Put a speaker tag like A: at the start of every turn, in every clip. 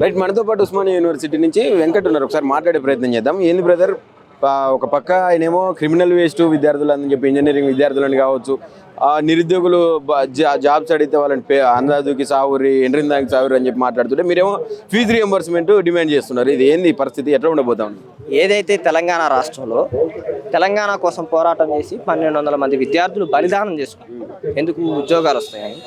A: Right, మనతో పాటు Osmania university నుంచి వెంకట్ ఉన్నారు. ఒకసారి మాట్లాడే ప్రయత్నం చేద్దాం. ఏంది బ్రదర్, ఒక పక్క ఆయనేమో క్రిమినల్ వేస్ట్ విద్యార్థులు అని చెప్పి ఇంజనీరింగ్ విద్యార్థులని కావచ్చు, నిరుద్యోగులు జాబ్స్ అడిగితే వాళ్ళని అందాదుకి సావురి ఎండ్రిందాకి సావురి అని చెప్పి మాట్లాడుతుంటే మీరేమో ఫీజు రియంబర్స్మెంట్ డిమాండ్ చేస్తున్నారు. ఇది ఏంది పరిస్థితి, ఎట్లా ఉండబోతా ఉంది?
B: ఏదైతే తెలంగాణ రాష్ట్రంలో తెలంగాణ కోసం పోరాటం చేసి 1200 మంది విద్యార్థులు బలిదానం చేసుకున్నారు, ఎందుకు ఉద్యోగాలు వస్తాయని,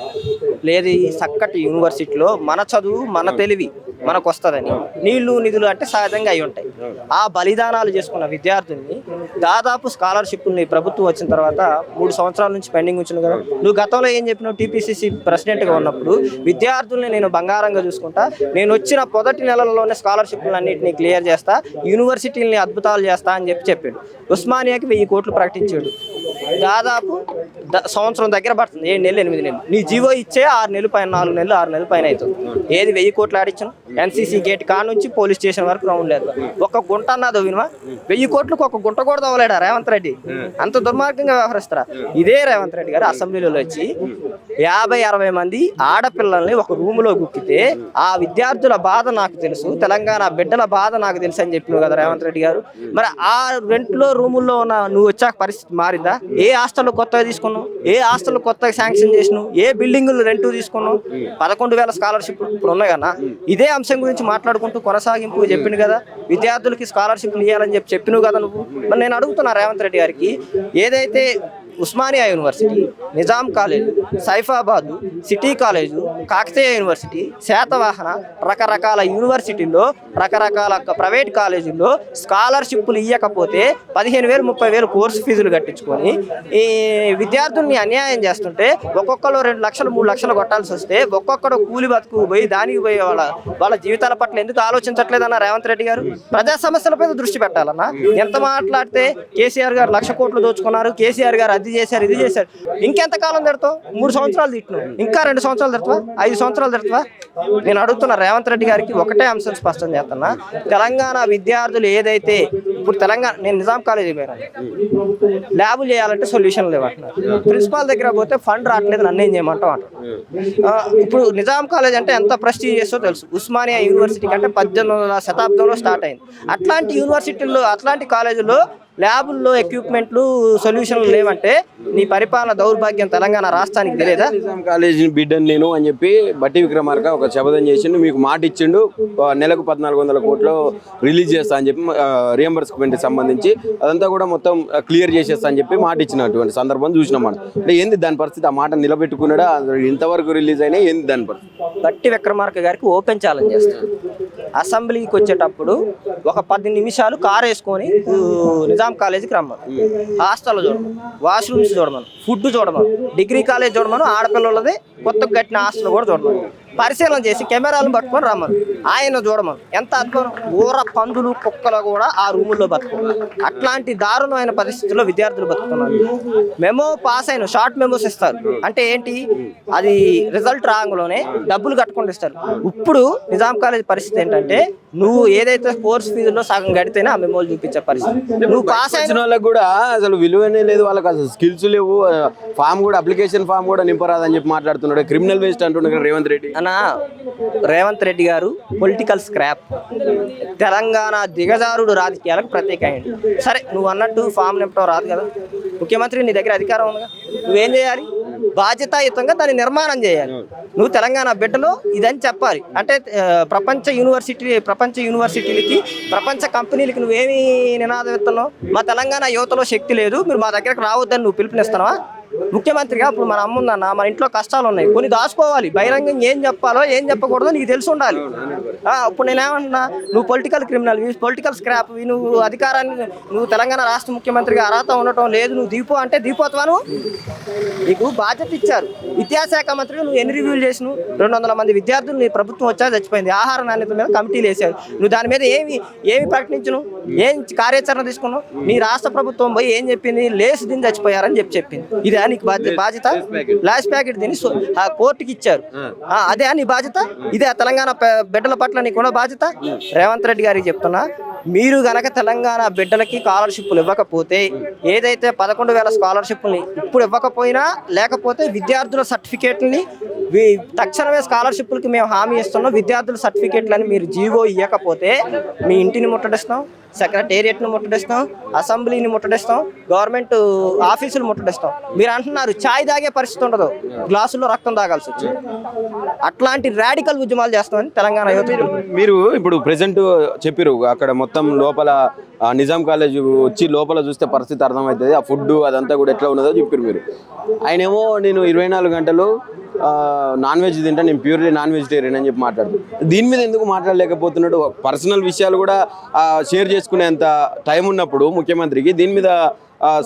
B: లేదు ఈ చక్కటి యూనివర్సిటీలో మన చదువు మన తెలివి మనకు వస్తుందని, నీళ్లు నిధులు అంటే సహజంగా అయి ఉంటాయి. ఆ బలిదానాలు చేసుకున్న విద్యార్థుల్ని దాదాపు స్కాలర్షిప్ని ప్రభుత్వం వచ్చిన తర్వాత 3 సంవత్సరాల నుంచి పెండింగ్ ఉంచిన కదా. నువ్వు గతంలో ఏం చెప్పినావు? టీపీసీసీ ప్రెసిడెంట్గా ఉన్నప్పుడు విద్యార్థుల్ని నేను బంగారంగా చూసుకుంటా, నేను వచ్చిన మొదటి నెలల్లోనే స్కాలర్షిప్లు అన్నింటినీ క్లియర్ చేస్తా, యూనివర్సిటీలని అద్భుతాలు చేస్తా అని చెప్పాడు. ఉస్మానియాకి 1000 కోట్లు ప్రకటించాడు. దాదాపు సంవత్సరం దగ్గర పడుతుంది, 7 నెలలు 8 నెలలు. నీ జీవో ఇచ్చే 6 నెలలు పైన 4 నెలలు 6 నెలలు పైన అవుతుంది. ఏది 1000 కోట్లు ఆడిచ్చాను? ఎన్సీసీ గేట్ కా నుంచి పోలీస్ స్టేషన్ వరకు రౌండ్ లేదు. ఒక గుంట అన్నది వినవా? 1000 కోట్లకు ఒక గుంట కూడా తవ్వలేడా రేవంత్ రెడ్డి? అంత దుర్మార్గంగా వ్యవహరిస్తారా? ఇదే రేవంత్ రెడ్డి గారు అసెంబ్లీలో వచ్చి 50-60 మంది ఆడపిల్లల్ని ఒక రూములో గుక్కితే ఆ విద్యార్థుల బాధ నాకు తెలుసు, తెలంగాణ బిడ్డల బాధ నాకు తెలుసు అని చెప్పినావు కదా రేవంత్ రెడ్డి గారు. మరి ఆ రెంట్లో రూముల్లో ఉన్న నువ్వు వచ్చాక పరిస్థితి మారిందా? ఏ హాస్టల్లో కొత్తగా తీసుకున్నావు? ఏ హాస్టల్లో కొత్తగా శాంక్షన్ చేసినావు? ఏ బిల్డింగులు రెంట్ తీసుకున్నావు? 11,000 స్కాలర్షిప్ ఇప్పుడు ఉన్నాయి కదా. ఇదే అంశం గురించి మాట్లాడుకుంటూ కొనసాగింపు చెప్పింది కదా, విద్యార్థులకి స్కాలర్షిప్లు ఇవ్వాలని చెప్పినావు కదా నువ్వు. మరి నేను అడుగుతున్నా రేవంత్ రెడ్డి గారికి, ఏదైతే Osmania university, Nizam college, Saifabad, city college, Kakatiya university, Satavahana, రకరకాల యూనివర్సిటీల్లో రకరకాల ప్రైవేట్ కాలేజీల్లో స్కాలర్షిప్లు ఇవ్వకపోతే 15,000 30,000 కోర్సు ఫీజులు కట్టించుకొని ఈ విద్యార్థుల్ని అన్యాయం చేస్తుంటే ఒక్కొక్కరు 2 లక్షలు 3 లక్షలు కొట్టాల్సి వస్తే ఒక్కొక్కడు కూలి బతుకు పోయి దానికి పోయి వాళ్ళ జీవితాల పట్ల ఎందుకు ఆలోచించట్లేదన్న రేవంత్ రెడ్డి గారు? ప్రజా సమస్యలపై దృష్టి పెట్టాలన్నా. ఎంత మాట్లాడితే కేసీఆర్ గారు 1,00,000 కోట్లు దోచుకున్నారు, కేసీఆర్ గారు అది చేశారు ఇది చేశారు. ఇంకెంతకాలం తిడతావు? 3 సంవత్సరాలు తిట్టినావు, ఇంకా 2 సంవత్సరాలు తిడతావా? 5 సంవత్సరాలు తిడతావా? నేను అడుగుతున్నా రేవంత్ రెడ్డి గారికి ఒకటే అంశం స్పష్టం చేస్తున్నా, తెలంగాణ విద్యార్థులు ఏదైతే ఇప్పుడు తెలంగాణ, నేను నిజాం కాలేజీ పోయినా, ల్యాబులు చేయాలంటే సొల్యూషన్ లేవంటున్నారు. ప్రిన్సిపాల్ దగ్గర పోతే ఫండ్ రావట్లేదు, నన్ను ఏం చేయమంటావు అంటారు. ఇప్పుడు నిజాం కాలేజ్ అంటే ఎంత ప్రెస్టీజియస్తో తెలుసు. ఉస్మానియా యూనివర్సిటీ కంటే 18వ శతాబ్దంలో స్టార్ట్ అయింది. అట్లాంటి యూనివర్సిటీల్లో అట్లాంటి కాలేజీల్లో ల్యాబుల్లో ఎక్విప్మెంట్లు సొల్యూషన్లు లేవంటే నీ పరిపాలన దౌర్భాగ్యం తెలంగాణ రాష్ట్రానికి తెలియదా?
A: నిజాం కాలేజీ బిడ్డను నేను అని చెప్పి బట్టి విక్రమార్క ఒక శపథం చేసిండు, మీకు మాట ఇచ్చిండు, నెలకు 1,400 కోట్లు రిలీజ్ చేస్తా అని చెప్పి రియంబర్స్మెంట్ సంబంధించి అదంతా కూడా మొత్తం క్లియర్ చేసేస్తా అని చెప్పి మాట ఇచ్చినటువంటి సందర్భం చూసినాం మనం. అంటే ఏంది దాని పరిస్థితి? ఆ మాట నిలబెట్టుకున్నాడా? ఇంతవరకు రిలీజ్ అయినా ఏంది దాని పరిస్థితి?
B: బట్టి విక్రమార్క గారికి ఓపెన్ ఛాలెంజ్ చేస్తాడు. అసెంబ్లీకి వచ్చేటప్పుడు ఒక 10 నిమిషాలు కారు వేసుకొని నిజాం కాలేజీకి రమ్మను, హాస్టల్ చూడమను, వాష్రూమ్స్ చూడమను, ఫుడ్ చూడమను, డిగ్రీ కాలేజ్ చూడమను, ఆడపిల్లలది కొత్తగా కట్టిన హాస్టల్ కూడా చూడమను, పరిశీలన చేసి కెమెరాలను పట్టుకొని రమ్మను, ఆయన చూడమను. ఎంత అద్భుతం! ఊర పందులు కుక్కలు కూడా ఆ రూముల్లో బతుకున్నారు. అట్లాంటి దారుణమైన పరిస్థితుల్లో విద్యార్థులు బతుకుతున్నారు. మెమో పాస్ అయిన షార్ట్ మెమోస్ ఇస్తారు, అంటే ఏంటి? అది రిజల్ట్ రాగానే డబ్బులు కట్టుకుంటూ ఇస్తారు. ఇప్పుడు నిజాం కాలేజ్ పరిస్థితి ఏంటంటే, నువ్వు ఏదైతే కోర్స్ ఫీజులో సగం కడితేనే ఆ మెమోలు చూపించే పరిస్థితి. నువ్వు పాస్ అయిన
A: వాళ్ళకి కూడా అసలు విలువనే లేదు, వాళ్ళకి అసలు స్కిల్స్ లేవు, ఫామ్ కూడా అప్లికేషన్ ఫామ్ కూడా నింపరాదని చెప్పి మాట్లాడుతున్నాడు. క్రిమినల్ వేస్ట్ అంటున్నాడు రేవంత్ రెడ్డి.
B: రేవంత్ రెడ్డి గారు పొలిటికల్ స్క్రాప్, తెలంగాణ దిగజారుడు రాజకీయాలకు ప్రత్యేక అయ్యింది. సరే, నువ్వు అన్నట్టు ఫామ్ నింపడం రాదు కదా, ముఖ్యమంత్రి నీ దగ్గర అధికారం ఉందిగా, నువ్వేం చేయాలి? బాధ్యతాయుతంగా దాన్ని నిర్మాణం చేయాలి. నువ్వు తెలంగాణ బిడ్డలో ఇదని చెప్పాలి. అంటే ప్రపంచ యూనివర్సిటీలకి ప్రపంచ కంపెనీలకి నువ్వేమి నినాదం ఇస్తున్నావు? మా తెలంగాణ యువతలో శక్తి లేదు, మీరు మా దగ్గరకు రావద్దని నువ్వు పిలుపునిస్తున్నావా? ముఖ్యమంత్రిగా ఇప్పుడు మన అమ్మ ఉందన్న, మన ఇంట్లో కష్టాలు ఉన్నాయి, కొన్ని దాచుకోవాలి. బహిరంగంగా ఏం చెప్పాలో ఏం చెప్పకూడదో నీకు తెలిసి ఉండాలి. ఇప్పుడు నేనేమంటున్నా, నువ్వు పొలిటికల్ క్రిమినల్, పొలిటికల్ స్క్రాప్, నువ్వు అధికారాన్ని, నువ్వు తెలంగాణ రాష్ట్ర ముఖ్యమంత్రిగా అర్హత ఉండటం లేదు, నువ్వు దిగిపో అంటే దిగిపోతావా? నీకు బాధ్యత ఇచ్చారు. విద్యాశాఖ మంత్రిగా నువ్వు ఎన్ని రివ్యూలు చేసినావు? 200 మంది విద్యార్థులు నీ ప్రభుత్వం వచ్చా చచ్చిపోయింది. ఆహార నాణ్యత మీద కమిటీలు వేసారు. నువ్వు దాని మీద ఏమి ప్రకటించను? ఏం కార్యాచరణ తీసుకున్నావు? నీ రాష్ట్ర ప్రభుత్వం పోయి ఏం చెప్పింది? లేసి దీన్ని చచ్చిపోయారని చెప్పింది. ఇదే నీకు బాధ్యత? లాస్ట్ ప్యాకెట్ దీన్ని కోర్టుకి ఇచ్చారు, అదే నీ బాధ్యత? ఇదే తెలంగాణ బిడ్డల పట్ల నీకున్న బాధ్యత? రేవంత్ రెడ్డి గారికి చెప్తున్నా, మీరు గనక తెలంగాణ బిడ్డలకి స్కాలర్షిప్లు ఇవ్వకపోతే, ఏదైతే 11,000 స్కాలర్షిప్ని ఇప్పుడు ఇవ్వకపోయినా, లేకపోతే విద్యార్థుల సర్టిఫికేట్లని తక్షణమే స్కాలర్షిప్లకి మేము హామీ ఇస్తున్నాం, విద్యార్థుల సర్టిఫికేట్లని మీరు జీవో ఇవ్వకపోతే మీ ఇంటిని ముట్టడిస్తాం, సెక్రటేరియట్ని ముట్టడిస్తాం, అసెంబ్లీని ముట్టడిస్తాం, గవర్నమెంట్ ఆఫీసులు ముట్టడిస్తాం. మీరు అంటున్నారు ఛాయ్ తాగే పరిస్థితి ఉండదు, గ్లాసుల్లో రక్తం తాగాల్సి వచ్చింది. అట్లాంటి రాడికల్ ఉద్యమాలు చేస్తామని తెలంగాణ యువత.
A: మీరు ఇప్పుడు ప్రెసెంట్ చెప్పారు అక్కడ మొత్తం లోపల నిజాం కాలేజ్ వచ్చి లోపల చూస్తే పరిస్థితి అర్థమవుతుంది, ఆ ఫుడ్ అదంతా కూడా ఎట్లా ఉన్నదో చెప్పారు మీరు. ఆయనేమో నేను 24 గంటలు నాన్ వెజ్ తింటా, నేను ప్యూర్లీ నాన్ వెజిటేరియన్ అని చెప్పి మాట్లాడుతున్నాడు. దీని మీద ఎందుకు మాట్లాడలేకపోతున్నాడు? పర్సనల్ విషయాలు కూడా షేర్ చేసుకునేంత టైం ఉన్నప్పుడు ముఖ్యమంత్రికి దీని మీద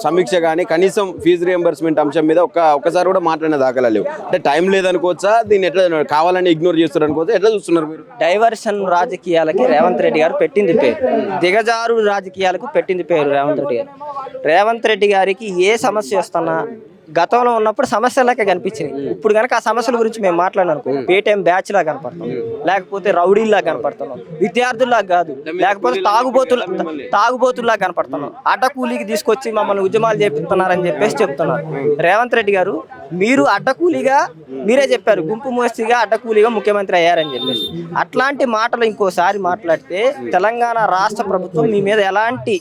A: సమీక్ష కానీ కనీసం ఫీజు రియంబర్స్మెంట్ అంశం మీద ఒక్కసారి కూడా మాట్లాడిన దాఖలా లేవు. అంటే టైం లేదనుకోవచ్చా, దీన్ని ఎట్లా కావాలని ఇగ్నోర్ చేస్తారు అనుకోవచ్చా, ఎట్లా చూస్తున్నారు మీరు?
B: డైవర్షన్ రాజకీయాలకి రేవంత్ రెడ్డి గారు పెట్టింది పేరు, దిగజారు రాజకీయాలకు పెట్టింది పేరు రేవంత్ రెడ్డి గారు. రేవంత్ రెడ్డి గారికి ఏ సమస్య వస్తున్నా గతంలో ఉన్నప్పుడు సమస్యలాగా కనిపించినాయి. ఇప్పుడు కనుక ఆ సమస్యల గురించి మేము మాట్లాడనుకో, పేటీఎం బ్యాచ్ లా కనపడుతున్నాం, లేకపోతే రౌడీల్లా కనపడుతున్నాం, విద్యార్థుల్లా కాదు, లేకపోతే తాగుబోతుల్లా కనపడుతున్నాం, అడ్డకూలీకి తీసుకొచ్చి మమ్మల్ని ఉద్యమాలు చేపిస్తున్నారని చెప్పేసి చెప్తున్నారు. రేవంత్ రెడ్డి గారు మీరు అడ్డకూలీగా, మీరే చెప్పారు గుంపు మోస్తిగా అడ్డకూలీగా ముఖ్యమంత్రి అయ్యారని చెప్పేసి. అట్లాంటి మాటలు ఇంకోసారి మాట్లాడితే తెలంగాణ రాష్ట్ర ప్రభుత్వం మీ మీద ఎలాంటి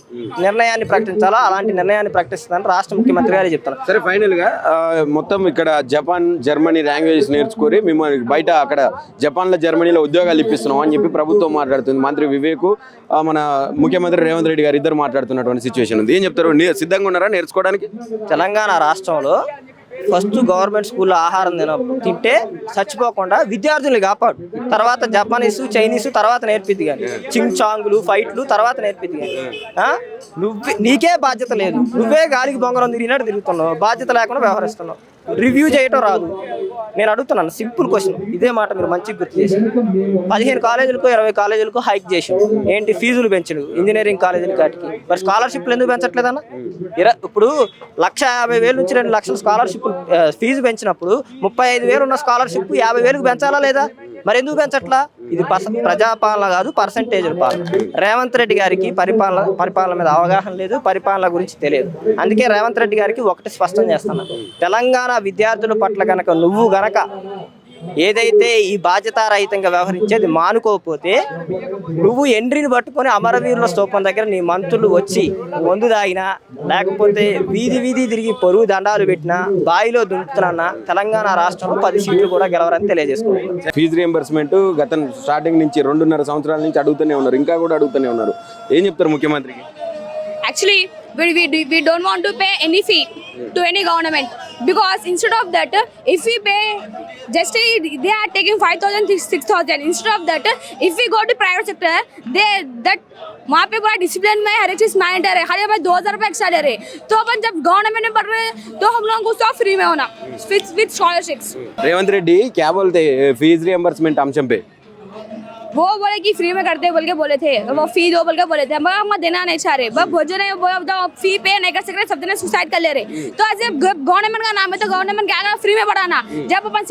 B: నిర్ణయాన్ని ప్రకటించాలో అలాంటి నిర్ణయాన్ని ప్రకటిస్తుందని రాష్ట్ర ముఖ్యమంత్రి గారే చెప్తారు.
A: సరే, ఫైనల్ గా మొత్తం ఇక్కడ జపాన్ జర్మనీ లాంగ్వేజెస్ నేర్చుకొని మిమ్మల్ని బయట అక్కడ జపాన్లో జర్మనీలో ఉద్యోగాలు ఇప్పిస్తున్నాం అని చెప్పి ప్రభుత్వం మాట్లాడుతుంది. మంత్రి వివేక్, మన ముఖ్యమంత్రి రేవంత్ రెడ్డి గారు ఇద్దరు మాట్లాడుతున్నటువంటి సిచ్యువేషన్ ఉంది. ఏం చెప్తారు? సిద్ధంగా ఉన్నారా నేర్చుకోవడానికి?
B: తెలంగాణ రాష్ట్రంలో ఫస్ట్ గవర్నమెంట్ స్కూల్లో ఆహారం తింటే చచ్చిపోకుండా విద్యార్థుల్ని కాపాడు, తర్వాత జపానీస్ చైనీస్ తర్వాత నేర్పిద్ది కానీ, చింగ్ చాంగులు ఫైట్లు తర్వాత నేర్పిద్ది కానీ. నీకే బాధ్యత లేదు, నువ్వే గాలికి బొంగరం తిరిగినట్టు తిరుగుతున్నావు, బాధ్యత లేకుండా వ్యవహరిస్తున్నావు, రివ్యూ చేయటం రాదు. నేను అడుగుతున్నాను సింపుల్ క్వశ్చన్, ఇదే మాట మీరు మంచిగా గుర్తు చేసి 15 కాలేజీలకు 20 కాలేజీలకు హైక్ చేసి ఏంటి ఫీజులు పెంచడు ఇంజనీరింగ్ కాలేజీలు కాటికి. మరి స్కాలర్షిప్లు ఎందుకు పెంచట్లేదన్న? ఇప్పుడు 1,50,000 నుంచి 2 లక్షల స్కాలర్షిప్ ఫీజు పెంచినప్పుడు 35,000 ఉన్న స్కాలర్షిప్ 50,000కు పెంచాలా లేదా? మరి ఎందుకు పెంచట్లా? ఇది ప్రజాపాలన కాదు, పర్సంటేజ్ల పాలన. రేవంత్ రెడ్డి గారికి పరిపాలన మీద అవగాహన లేదు, పరిపాలన గురించి తెలియదు. అందుకే రేవంత్ రెడ్డి గారికి ఒకటి స్పష్టం చేస్తున్నా, తెలంగాణ విద్యార్థుల పట్ల గనక నువ్వు గనక ఏదైతే ఈ బాధ్యతారహితంగా వ్యవహరించేది మానుకోకపోతే, నువ్వు ఎంట్రీని పట్టుకొని అమరవీరుల స్తూపం దగ్గర నీ మంత్రులు వచ్చి మందు తాగినా, లేకపోతే వీధి తిరిగి పొరుగు దండాలు పెట్టినా, బావిలో దుంకుతున్నా తెలంగాణ రాష్ట్రంలో 10 సీట్లు కూడా గెలవరని తెలియజేసుకుంటున్నారు.
A: ఫీజు రియంబర్స్మెంట్ గత స్టార్టింగ్ నుంచి 2.5 సంవత్సరాల నుంచి అడుగుతూనే ఉన్నారు, ఇంకా కూడా అడుగుతూనే ఉన్నారు. ఏం చెప్తారు ముఖ్యమంత్రికి?
C: Actually, we don't want to pay any fee to any government, because instead of that, if we pay, just they are taking 5,000 6,000. Instead of that, if we go to private sector, वहाँ पे पूरा discipline में हर एक चीज mandatory है. खाली हमें 2,000 रुपये एक्स्ट्रा दे रहे, तो अपन जब गवर्नमेंट में पढ़ रहे हैं तो हम लोगों को सब फ्री में होना विद स्कॉलरशिप्स.
A: रेवंत रेड्डी क्या बोलते हैं फीस रियम्बर्समेंट अंशम पे?
C: वो बोले कि फ्री में करते बोल के बोले थे, वो फी दो बोल के बोले थे, मगर हम देना नहीं चाह रहे. बस भोजन फी पे नहीं कर सकते, सब जने सुसाइड कर ले रहे. तो ऐसे गवर्नमेंट का नाम है तो गवर्नमेंट क्या करना, फ्री में पढ़ाना. जब अपन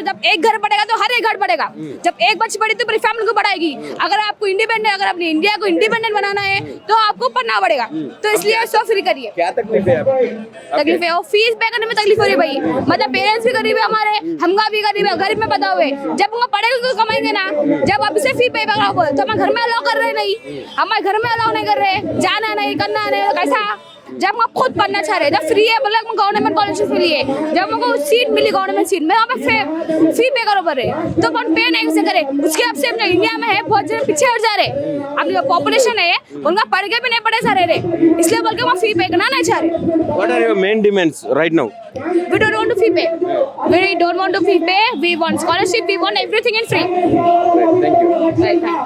C: जब एक घर पढ़ेगा तो हर एक घर पढ़ेगा. जब एक बच्ची पढ़ी तो पूरी फैमिली को पढ़ाएगी. अगर आपको इंडिपेंडेंट, अगर अपनी इंडिया को इंडिपेंडेंट बनाना है तो आपको पढ़ना पड़ेगा. तो इसलिए सब फ्री करिए.
A: क्या तकलीफ है आपको?
C: तकलीफ है, और फीस पे करने में तकलीफ हो रही है भाई. मतलब पेरेंट्स भी गरीब है हमारे, हमका भी गरीब है, गरीब में बताओ. जब हम पढ़ेंगे तो कमाएंगे ना. जब अब से फी पे तो हम घर में अलाउ कर रहे नहीं, हमारे घर में अलाउ नहीं कर रहे, जाना नहीं करना नहीं, कैसा? जब हम खुद पढ़ना चाह रहे, जब फ्री है बोला गवर्नमेंट कॉलेज मिली है, जब हमको सीट मिली गवर्नमेंट सीट में, वहाँ पे फी पे करो पर तो अपन पे नहीं कैसे करे? उसके अब से इंडिया में है बहुत जन पीछे हट जा रहे. अब जो पॉपुलेशन है उनका पढ़ के भी नहीं पढ़े सारे रहे, इसलिए बोल के वहाँ फी पे करना नहीं चाह रहे.
A: What are your main demands right now?
C: We don't want to fee pay. We don't want to fee pay. We want scholarship. We want everything in free.
A: Right, thank you.
C: Right, thank you.